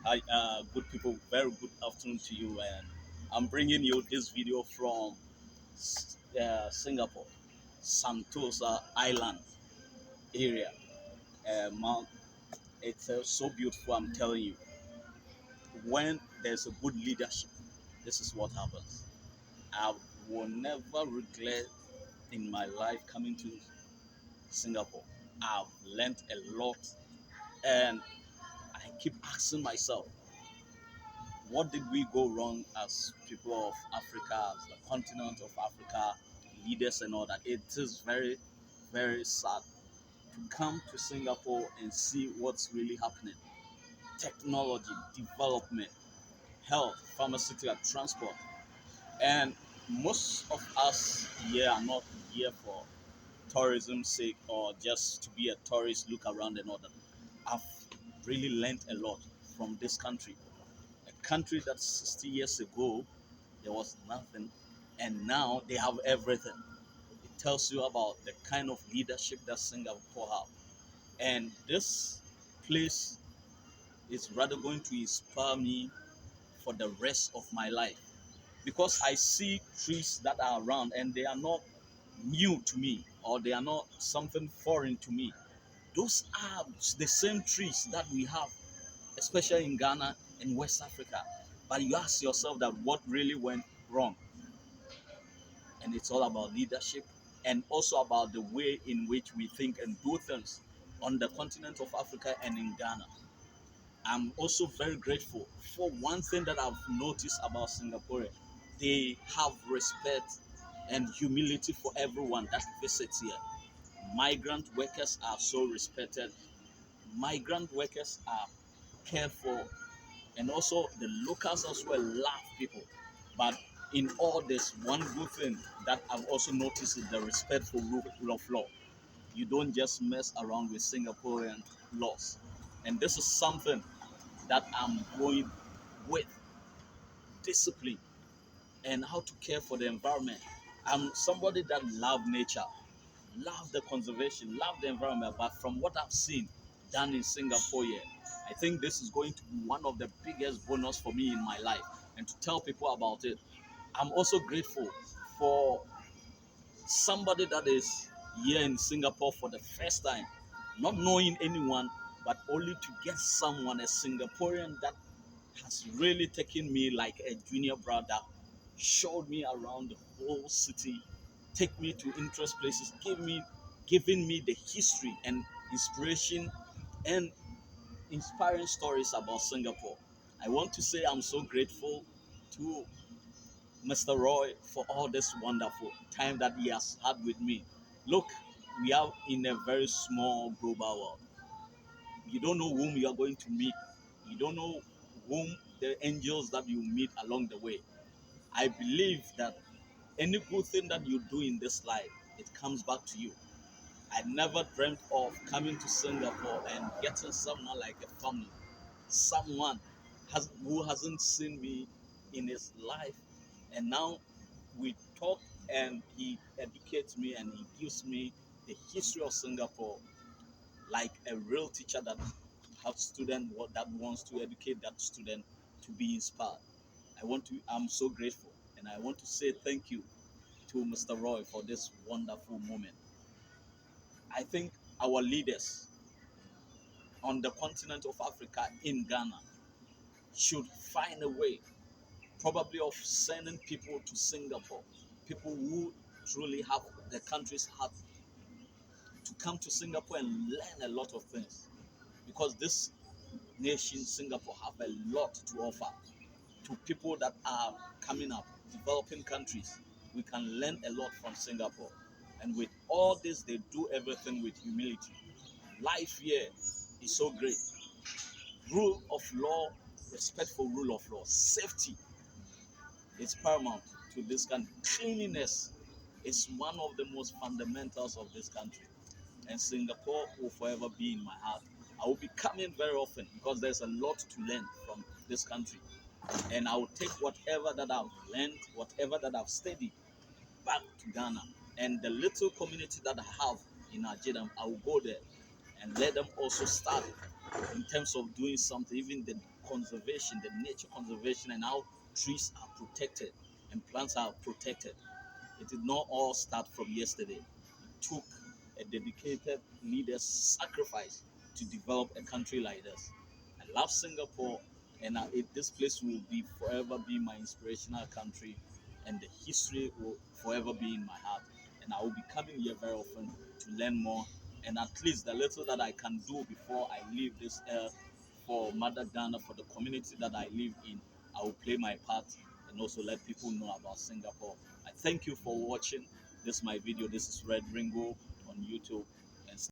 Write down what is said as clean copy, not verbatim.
Hi, good people. Very good afternoon to you. And I'm bringing you this video from Singapore, Sentosa Island area. Mount, it's so beautiful. I'm telling you. When there's a good leadership, this is what happens. I will never regret in my life coming to Singapore. I've learned a lot, and I keep asking myself, what did we go wrong as people of Africa, as the continent of Africa, leaders and all that? It is very, very sad to come to Singapore and see what's really happening. Technology, development, health, pharmaceutical, transport. And most of us here are not here for tourism's sake or just to be a tourist, look around and all that. I've really learned a lot from this country. A country that 60 years ago there was nothing, and now they have everything. It tells you about the kind of leadership that Singapore have, and this place is rather going to inspire me for the rest of my life because I see trees that are around and they are not new to me or they are not something foreign to me. Those are the same trees that we have, especially in Ghana and West Africa. But you ask yourself that what really went wrong, and it's all about leadership and also about the way in which we think and do things on the continent of Africa and in Ghana. I'm also very grateful for one thing that I've noticed about Singapore. They have respect and humility for everyone that visits here. Migrant workers are so respected. Migrant workers are cared for, and also the locals as well love people. But in all this, one good thing that I've also noticed is the respect for rule of law. You don't just mess around with Singaporean laws, and this is something that I'm going with: discipline and how to care for the environment. I'm somebody that love nature, love the conservation, love the environment. But from what I've seen done in Singapore here, I think this is going to be one of the biggest bonus for me in my life and to tell people about it. I'm also grateful for somebody that is here in Singapore for the first time, not knowing anyone, but only to get someone, a Singaporean that has really taken me like a junior brother, showed me around the whole city, take me to interest places, giving me the history and inspiration and inspiring stories about Singapore. I want to say I'm so grateful to Mr. Roy for all this wonderful time that he has had with me. Look, we are in a very small global world. You don't know whom you are going to meet. You don't know whom the angels that you meet along the way. I believe that any good thing that you do in this life, it comes back to you. I never dreamt of coming to Singapore and getting someone like a family, someone who hasn't seen me in his life, and now we talk and he educates me and he gives me the history of Singapore like a real teacher that have student that wants to educate that student to be inspired. I'm so grateful and I want to say thank you to Mr. Roy for this wonderful moment. I think our leaders on the continent of Africa in Ghana should find a way, probably of sending people to Singapore, people who truly have the country's heart, to come to Singapore and learn a lot of things. Because this nation, Singapore, have a lot to offer to people that are coming up, developing countries. We can learn a lot from Singapore. And with all this, they do everything with humility. Life here is so great. Rule of law, respect for rule of law, safety is paramount to this country. Cleanliness is one of the most fundamentals of this country. And Singapore will forever be in my heart. I will be coming very often because there's a lot to learn from this country. And I will take whatever that I've learned, whatever that I've studied back to Ghana. And the little community that I have in Nigeria, I will go there and let them also start in terms of doing something, even the conservation, the nature conservation, and how trees are protected and plants are protected. It did not all start from yesterday. It took a dedicated leader's sacrifice to develop a country like this. I love Singapore, and this place will be forever be my inspirational country, and the history will forever be in my heart. And I will be coming here very often to learn more, and at least the little that I can do before I leave this earth for Mother Ghana, for the community that I live in, I will play my part and also let people know about Singapore. I thank you for watching this my video. This is Red Ringo on YouTube.